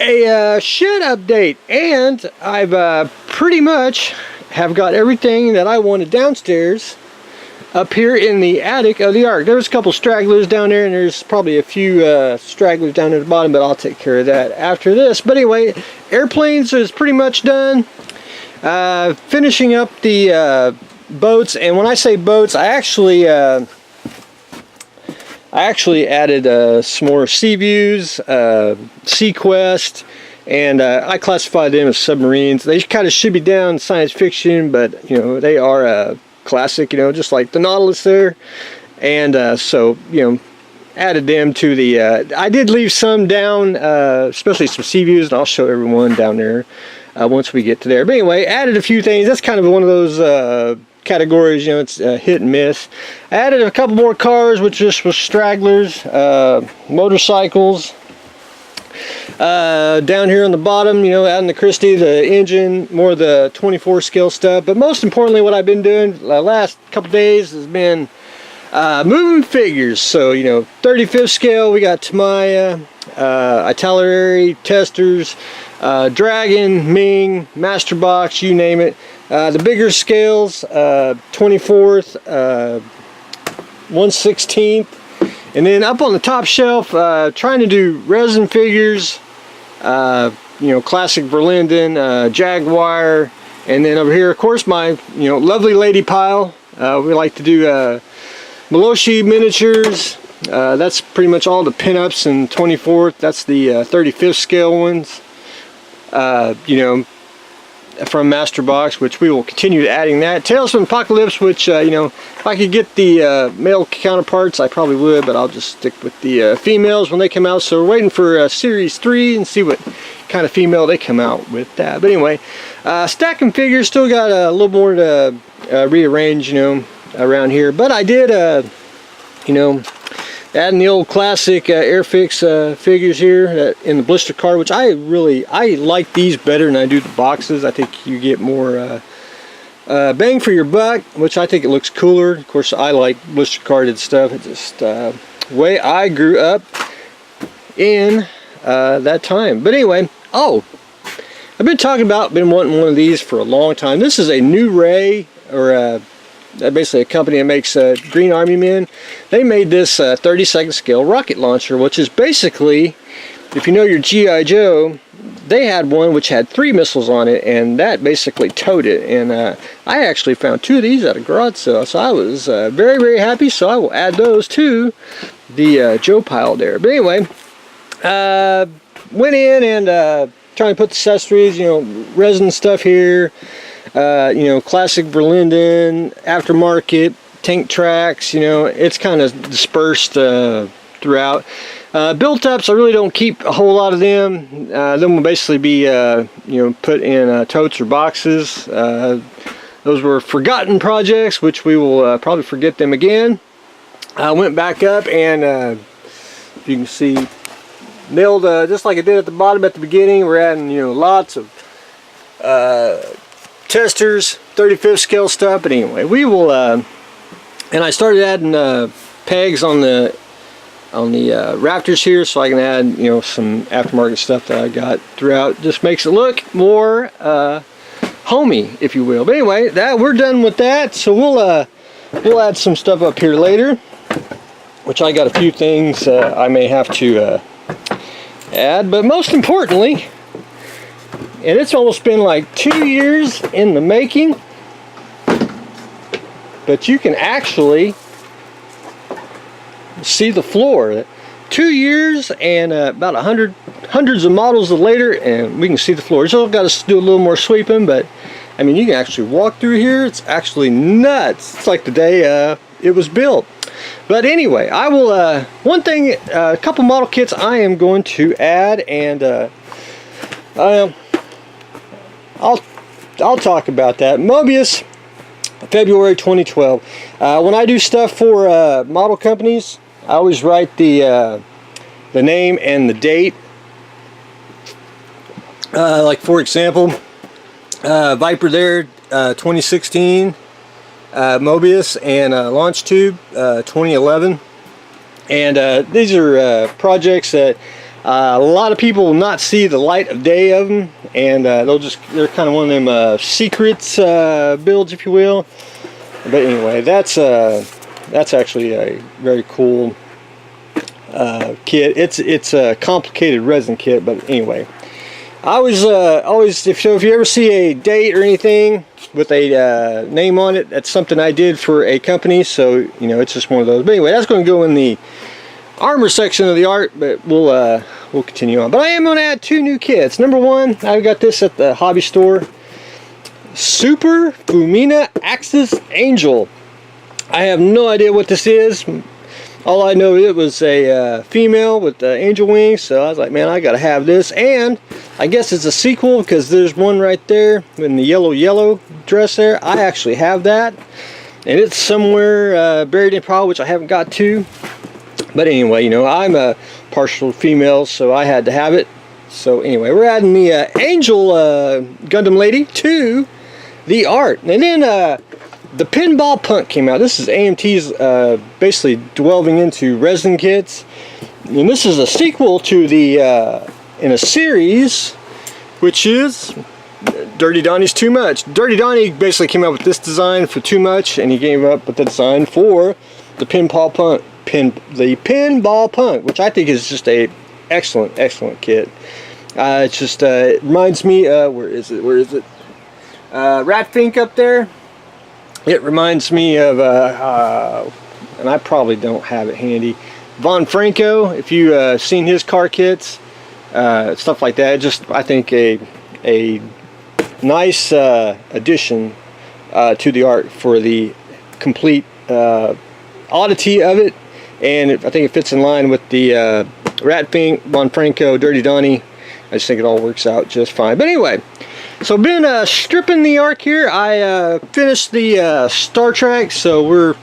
a shed update, and I've pretty much have got everything that I wanted downstairs up here in the attic of the Ark. There's a couple stragglers down there, and there's probably a few stragglers down at the bottom, but I'll take care of that after this. But anyway, airplanes is pretty much done. Finishing up the boats, and when I say boats, I actually added some more Sea Views, Sequest, and I classify them as submarines. They kind of should be down science fiction, but you know, they are classic, you know, just like the Nautilus there. And so, you know, added them to the I did leave some down, especially some Sea Views, and I'll show everyone down there once we get to there. But anyway, added a few things. That's kind of one of those categories, you know, it's hit and miss. I added a couple more cars, which just was stragglers, motorcycles. Down here on the bottom, you know, out in the Christie, the engine, more of the 24 scale stuff. But most importantly, what I've been doing the last couple days has been moving figures. So, you know, 35th scale, we got Tamaya, Itinerary, Testers, Dragon, Ming, Master Box, you name it. The bigger scales, 24th, 1/16th. And then up on the top shelf, trying to do resin figures, you know, classic Verlinden, Jaguar, and then over here, of course, my, you know, lovely lady pile. We like to do Miloshi miniatures. That's pretty much all the pinups in 24th. That's the 35th scale ones. You know, from Master Box, which we will continue adding that. Tales from Apocalypse, which, you know, if I could get the male counterparts, I probably would, but I'll just stick with the females when they come out. So we're waiting for Series 3 and see what kind of female they come out with that. But anyway, stacking figures, still got a little more to rearrange, you know, around here. But I did, you know, adding the old classic Airfix figures here in the blister card, which I like these better than I do the boxes. I think you get more bang for your buck, which I think it looks cooler. Of course, I like blister carded stuff. It's just the way I grew up in that time. But anyway, oh, I've been wanting one of these for a long time. This is a New Ray, or basically a company that makes Green Army men. They made this 32nd scale rocket launcher, which is basically, if you know your G.I. Joe, they had one which had 3 missiles on it, and that basically towed it. And I actually found 2 of these at a garage sale, so I was very, very happy. So I will add those to the Joe pile there. But anyway, went in and trying to put the accessories, you know, resin stuff here. You know, classic Verlinden, aftermarket, tank tracks, you know, it's kind of dispersed throughout. Built ups, I really don't keep a whole lot of them. Them will basically be, you know, put in totes or boxes. Those were forgotten projects, which we will probably forget them again. I went back up and, you can see, nailed, just like I did at the bottom at the beginning, we're adding, you know, lots of Testers, 35th scale stuff. But anyway, we will and I started adding pegs on the rafters here, so I can add, you know, some aftermarket stuff that I got throughout. Just makes it look more homey, if you will. But anyway, that we're done with that, so we'll add some stuff up here later, which I got a few things I may have to add. But most importantly, and it's almost been like 2 years in the making, but you can actually see the floor. 2 years and about hundreds of models later, and we can see the floor. So I've got to do a little more sweeping, but I mean, you can actually walk through here. It's actually nuts. It's like the day it was built. But anyway, I will, one thing, a couple model kits I am going to add, and I'll talk about that. Mobius, February 2012. When I do stuff for model companies, I always write the name and the date. Like for example, Viper there, 2016. Mobius and Launch Tube, 2011. And these are projects that A lot of people will not see the light of day of them, and they're kind of one of them secrets builds, if you will. But anyway, that's actually a very cool kit. It's a complicated resin kit, but anyway, I was always if you ever see a date or anything with a name on it, that's something I did for a company. So you know, it's just one of those. But anyway, that's going to go in the armor section of the art, but we'll continue on. But I am going to add 2 new kits. Number one, I got this at the hobby store. Super Fumina Axis Angel. I have no idea what this is. All I know, it was a female with angel wings, so I was like, man, I gotta have this. And I guess it's a sequel because there's one right there in the yellow dress there. I actually have that, and it's somewhere buried in pile, which I haven't got to. But anyway, you know, I'm a partial female, so I had to have it. So anyway, we're adding the Angel Gundam Lady to the art. And then the Pinball Punk came out. This is AMT's basically delving into resin kits. And this is a sequel to the, in a series, which is Dirty Donnie's Too Much. Dirty Donnie basically came out with this design for Too Much, and he came up with the design for the Pinball Punk. The Pinball Punk, which I think is just a excellent kit. It's just it reminds me, where is it? Ratfink up there. It reminds me of and I probably don't have it handy, Von Franco. If you seen his car kits, stuff like that. Just, I think a nice addition to the art for the complete oddity of it. And I think it fits in line with the Ratfink, Von Franco, Dirty Donnie. I just think it all works out just fine. But anyway, so been stripping the arc here. I finished the Star Trek, so we're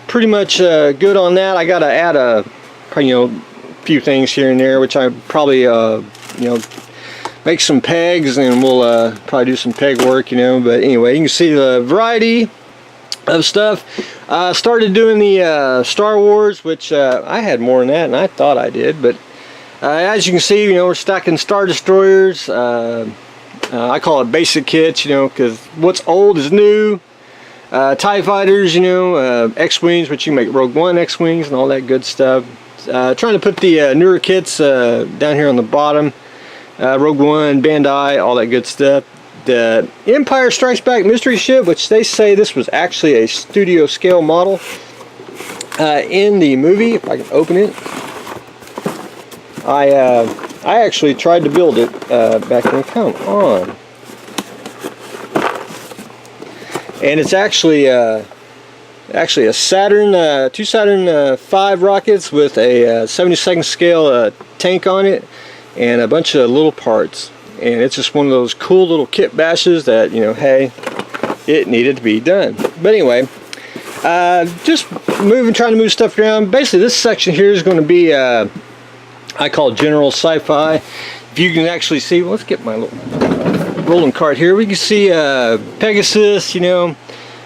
pretty much good on that. I got to add a few things here and there, which I probably make some pegs, and we'll probably do some peg work, But anyway, you can see the variety of stuff. Started doing the Star Wars, which I had more than that, and I thought I did. But as you can see, we're stacking Star Destroyers. I call it basic kits, because what's old is new. TIE Fighters, X-Wings, which you make Rogue One X-Wings and all that good stuff. Trying to put the newer kits down here on the bottom. Rogue One, Bandai, all that good stuff. The Empire Strikes Back mystery ship, which they say this was actually a studio scale model in the movie. If I can open it, I actually tried to build it back then. Come on, and it's actually a Saturn, 2 Saturn 5 rockets with a 72nd scale tank on it, and a bunch of little parts. And it's just one of those cool little kit bashes that, hey, it needed to be done. But anyway, just trying to move stuff around. Basically, this section here is going to be, I call general sci-fi. If you can actually see, well, let's get my little rolling cart here. We can see Pegasus, a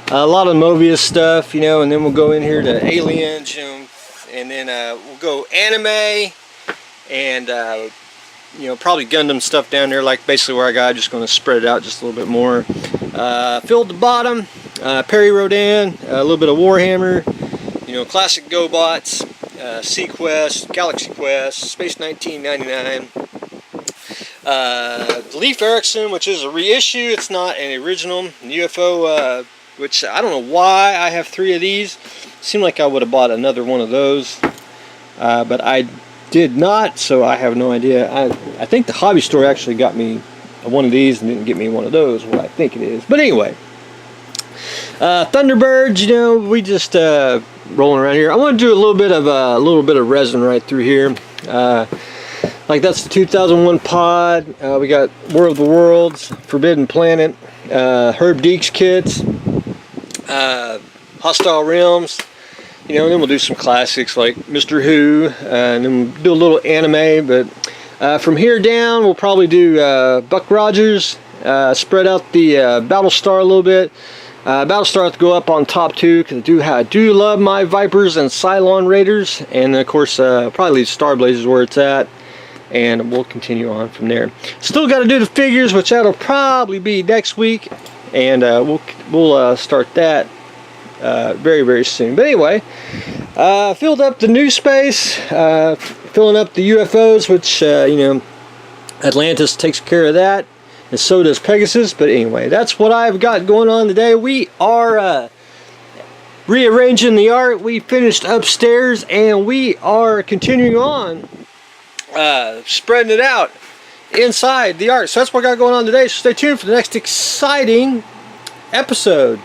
lot of Mobius stuff, and then we'll go in here to aliens, and then we'll go anime, and probably Gundam stuff down there, like basically where I got. Just going to spread it out just a little bit more. Filled the bottom, Perry Rodan, a little bit of Warhammer, classic GoBots, Sequest, Galaxy Quest, Space 1999, Leif Erikson, which is a reissue. It's not an original. UFO, which I don't know why I have 3 of these. Seemed like I would have bought another one of those, but I did not, so I have no idea. I think the hobby store actually got me one of these and didn't get me one of those, what I think it is. But anyway, Thunderbirds, we just rolling around here. I want to do a little bit of resin right through here. Like that's the 2001 pod. We got War of the Worlds, Forbidden Planet, Herb Deeks kits, Hostile Realms. And then we'll do some classics like Mr. Who, and then we'll do a little anime. But from here down, we'll probably do Buck Rogers, spread out the Battlestar a little bit. Battlestar have to go up on top too, because I do love my Vipers and Cylon Raiders. And of course, probably leave Star Blazers where it's at. and we'll continue on from there. Still got to do the figures, which that'll probably be next week, and we'll start that very, very soon. But anyway, filled up the new space, filling up the UFOs, which you know, Atlantis takes care of that, and so does Pegasus. But anyway, that's what I've got going on today. We are rearranging the art. We finished upstairs, and we are continuing on spreading it out inside the art. So that's what I got going on today. So stay tuned for the next exciting episode.